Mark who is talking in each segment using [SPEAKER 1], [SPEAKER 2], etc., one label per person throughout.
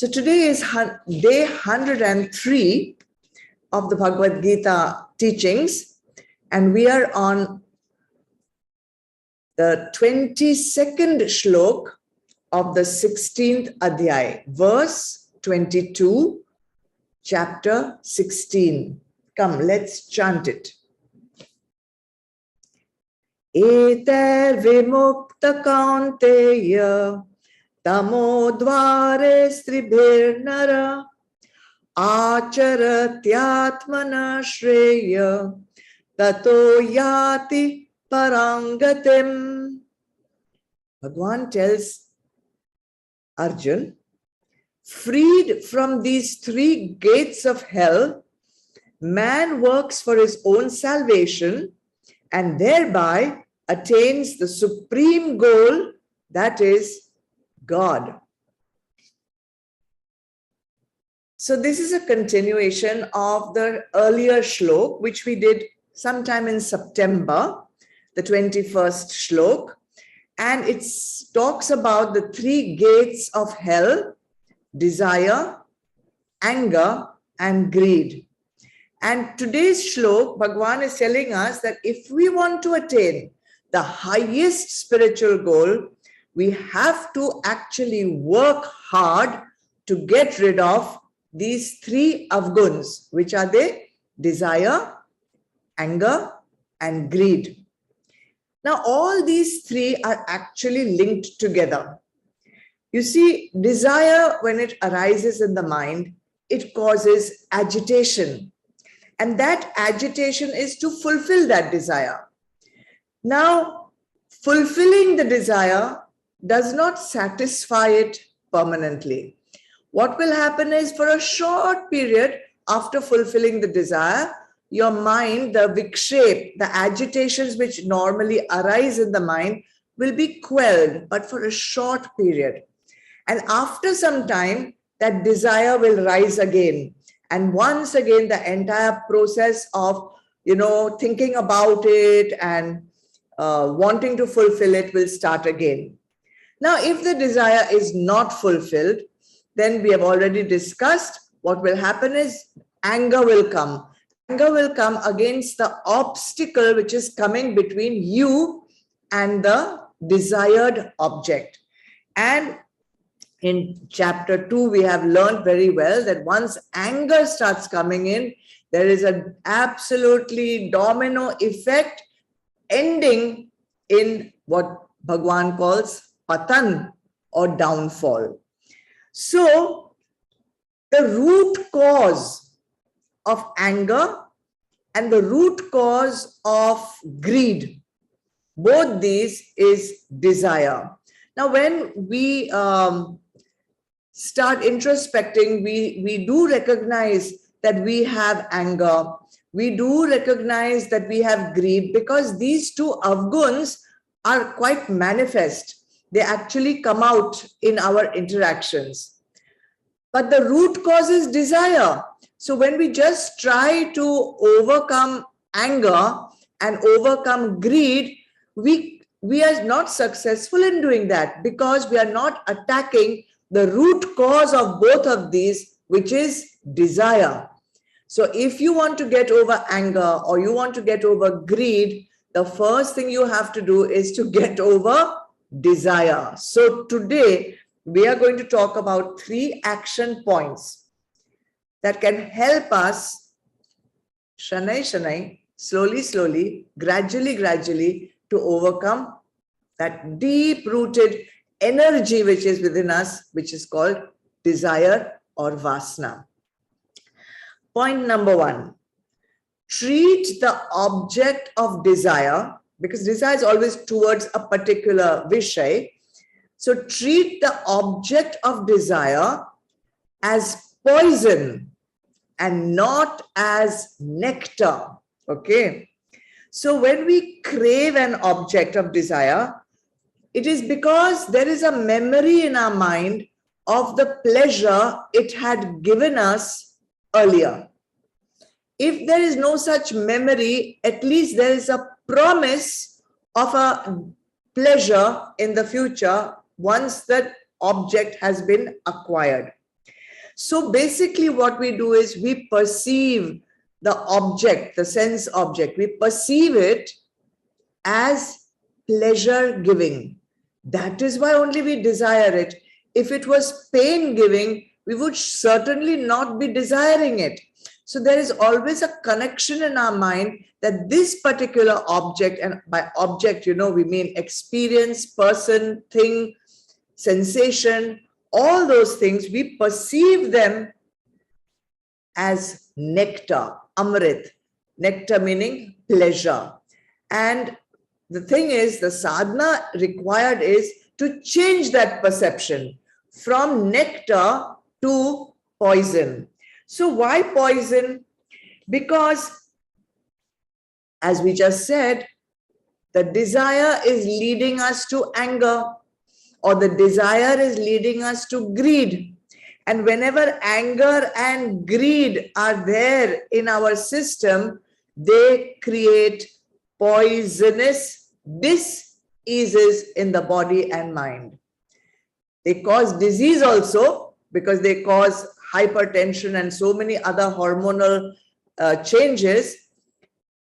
[SPEAKER 1] So today is day 103 of the Bhagavad Gita teachings, and we are on the 22nd shlok of the 16th adhyay, verse 22, chapter 16. Come, let's chant it. Eter vimukta kaunteya tamodvare stribhirnara acharatyatmana shreya tato yati parangatim. Bhagwan tells Arjun, freed from these three gates of hell, man works for his own salvation and thereby attains the supreme goal, that is God. So this is a continuation of the earlier shlok, which we did sometime in September, the 21st shlok. And it talks about the three gates of hell: desire, anger, and greed. And today's shlok, Bhagwan is telling us that if we want to attain the highest spiritual goal, we have to actually work hard to get rid of these three avguns, which are they? Desire, anger, and greed. Now, all these three are actually linked together. You see, desire, when it arises in the mind, it causes agitation. And that agitation is to fulfill that desire. Now, fulfilling the desire does not satisfy it permanently. What will happen is, for a short period after fulfilling the desire, your mind, the vikshep, the agitations which normally arise in the mind will be quelled, but for a short period. And after some time, that desire will rise again. And once again, the entire process of, thinking about it and wanting to fulfill it will start again. Now, if the desire is not fulfilled, then we have already discussed what will happen is anger will come. Anger will come against the obstacle which is coming between you and the desired object. And in chapter 2, we have learned very well that once anger starts coming in, there is an absolutely domino effect ending in what Bhagwan calls patan, or downfall. So, the root cause of anger and the root cause of greed, both these is desire. Now, when we start introspecting, we do recognize that we have anger. We do recognize that we have greed, because these two avguns are quite manifest. They actually come out in our interactions. But the root cause is desire. So when we just try to overcome anger and overcome greed, we are not successful in doing that, because we are not attacking the root cause of both of these, which is desire. So if you want to get over anger or you want to get over greed, the first thing you have to do is to get over desire. So today we are going to talk about 3 action points that can help us shanai, slowly, gradually to overcome that deep-rooted energy which is within us, which is called desire or vasana. Point number 1, treat the object of desire, because desire is always towards a particular vishay. So treat the object of desire as poison and not as nectar. Okay. So when we crave an object of desire, it is because there is a memory in our mind of the pleasure it had given us earlier. If there is no such memory, at least there is a promise of a pleasure in the future once that object has been acquired. So basically what we do is we perceive the object, the sense object, we perceive it as pleasure giving. That is why only we desire it. If it was pain giving, we would certainly not be desiring it. So there is always a connection in our mind that this particular object, and by object, we mean experience, person, thing, sensation, all those things, we perceive them as nectar, amrit. Nectar meaning pleasure. And the thing is, the sadhana required is to change that perception from nectar to poison. So why poison? Because, as we just said, the desire is leading us to anger, or the desire is leading us to greed. And whenever anger and greed are there in our system, they create poisonous diseases in the body and mind. They cause disease also because they cause hypertension and so many other hormonal changes,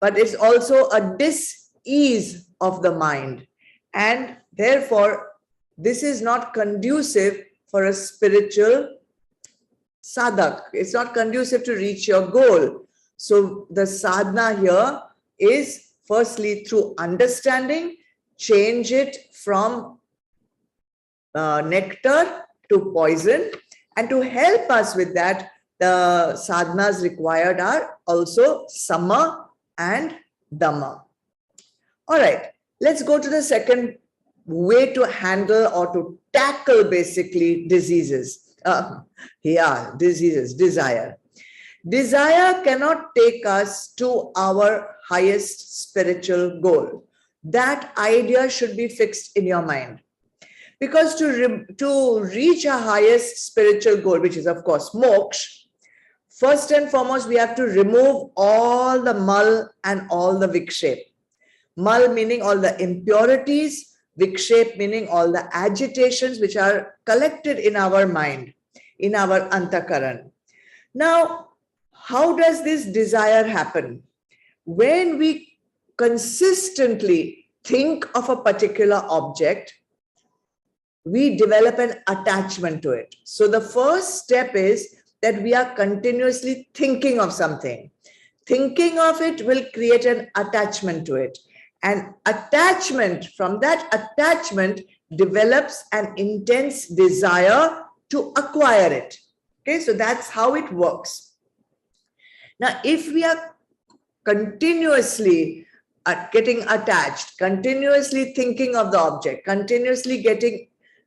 [SPEAKER 1] but it's also a dis-ease of the mind. And therefore, this is not conducive for a spiritual sadhak. It's not conducive to reach your goal. So the sadhana here is firstly through understanding, change it from nectar to poison. And to help us with that, the sadhanas required are also sama and dhamma. All right, let's go to the second way to handle or to tackle basically diseases. Diseases, desire. Desire cannot take us to our highest spiritual goal. That idea should be fixed in your mind. Because to reach a highest spiritual goal, which is of course moksha, first and foremost, we have to remove all the mal and all the vikshep. Mal meaning all the impurities, vikshep meaning all the agitations which are collected in our mind, in our antakaran. Now, how does this desire happen? When we consistently think of a particular object, we develop an attachment to it. So the first step is that we are continuously thinking of something. Thinking of it will create an attachment to it. And attachment, from that attachment develops an intense desire to acquire it. Okay, so that's how it works. Now, if we are continuously getting attached, continuously thinking of the object, continuously getting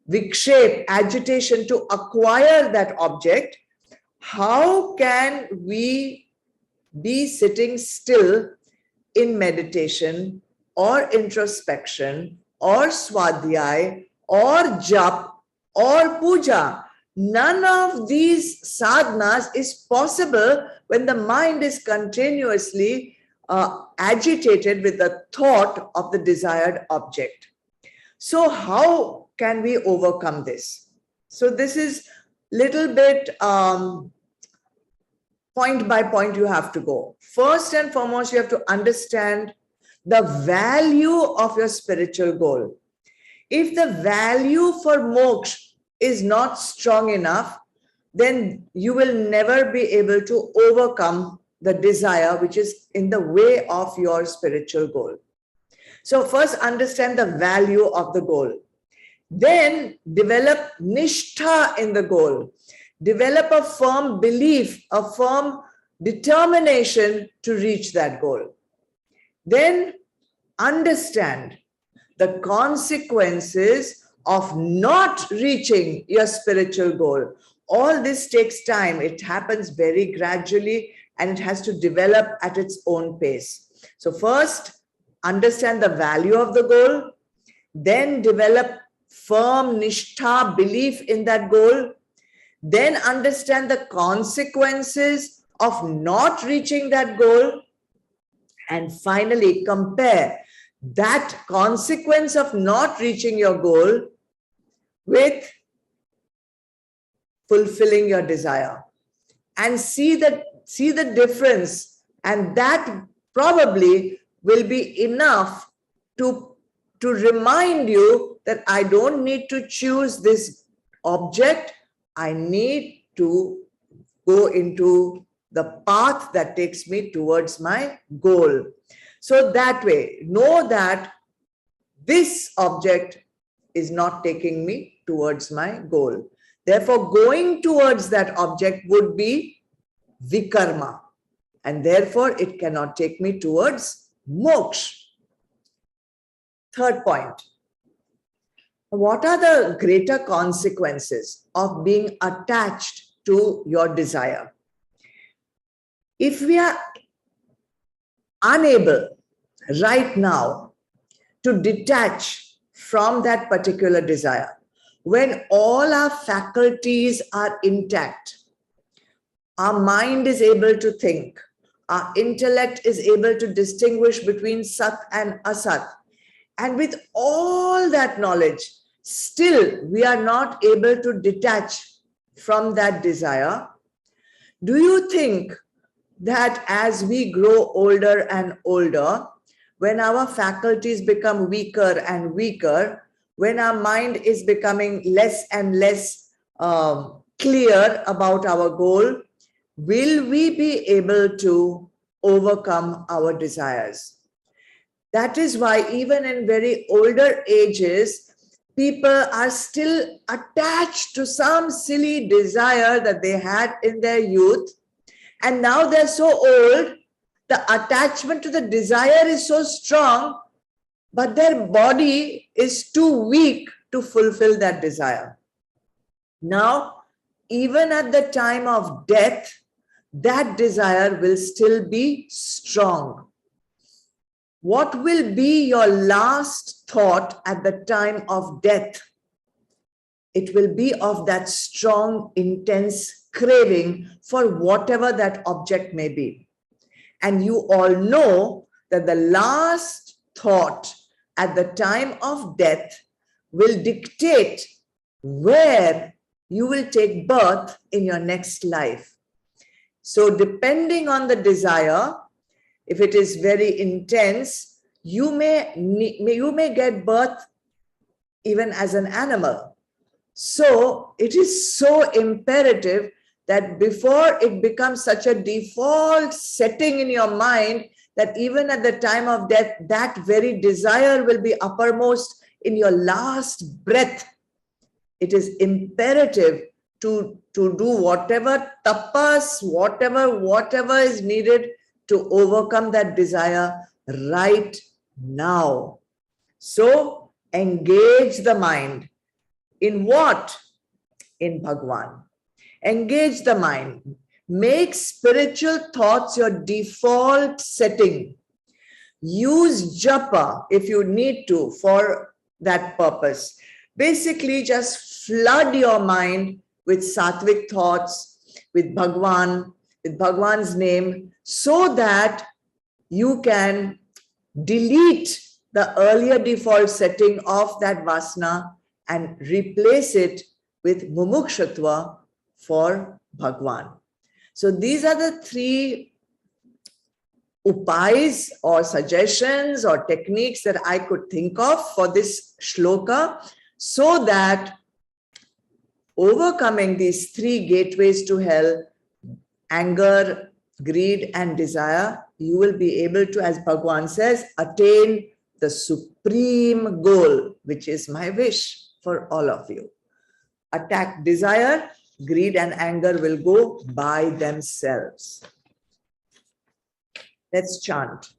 [SPEAKER 1] vikshep, agitation to acquire that object, how can we be sitting still in meditation or introspection or swadhyay or jap or puja? None of these sadhanas is possible when the mind is continuously agitated with the thought of the desired object. So how can we overcome this? So this is little bit point by point you have to go. First and foremost, you have to understand the value of your spiritual goal. If the value for moksha is not strong enough, then you will never be able to overcome the desire which is in the way of your spiritual goal. So first understand the value of the goal. Then develop nishtha in the goal. Develop a firm belief, a firm determination to reach that goal. Then understand the consequences of not reaching your spiritual goal. All this takes time. It happens very gradually and it has to develop at its own pace. So first, understand the value of the goal. Then develop firm nishtha, belief in that goal. Then understand the consequences of not reaching that goal. And finally, compare that consequence of not reaching your goal with fulfilling your desire, and see the difference, and that probably will be enough to remind you that I don't need to choose this object. I need to go into the path that takes me towards my goal. So that way, know that this object is not taking me towards my goal. Therefore, going towards that object would be vikarma, and therefore it cannot take me towards moksha. Third point. What are the greater consequences of being attached to your desire? If we are unable right now to detach from that particular desire, when all our faculties are intact, our mind is able to think, our intellect is able to distinguish between sat and asat, and with all that knowledge, still we are not able to detach from that desire, do you think that as we grow older and older, when our faculties become weaker and weaker, when our mind is becoming less and less clear about our goal, will we be able to overcome our desires? That is why even in very older ages, people are still attached to some silly desire that they had in their youth. And now they're so old, the attachment to the desire is so strong, but their body is too weak to fulfill that desire. Now, even at the time of death, that desire will still be strong. What will be your last thought at the time of death? It will be of that strong, intense craving for whatever that object may be. And you all know that the last thought at the time of death will dictate where you will take birth in your next life. So depending on the desire, if it is very intense, you may get birth even as an animal. So it is so imperative that before it becomes such a default setting in your mind that even at the time of death, that very desire will be uppermost in your last breath, it is imperative to do whatever tapas, whatever is needed to overcome that desire right now. So engage the mind. In what? In Bhagwan. Engage the mind. Make spiritual thoughts your default setting. Use japa if you need to for that purpose. Basically, just flood your mind with sattvic thoughts, with Bhagwan, with Bhagwan's name, so that you can delete the earlier default setting of that vasana and replace it with mumukshatva for Bhagwan. So these are the three upais or suggestions or techniques that I could think of for this shloka, so that overcoming these three gateways to hell, anger, greed, and desire, you will be able to, as Bhagwan says, attain the supreme goal, which is my wish for all of you. Attack desire, greed and anger will go by themselves. Let's chant.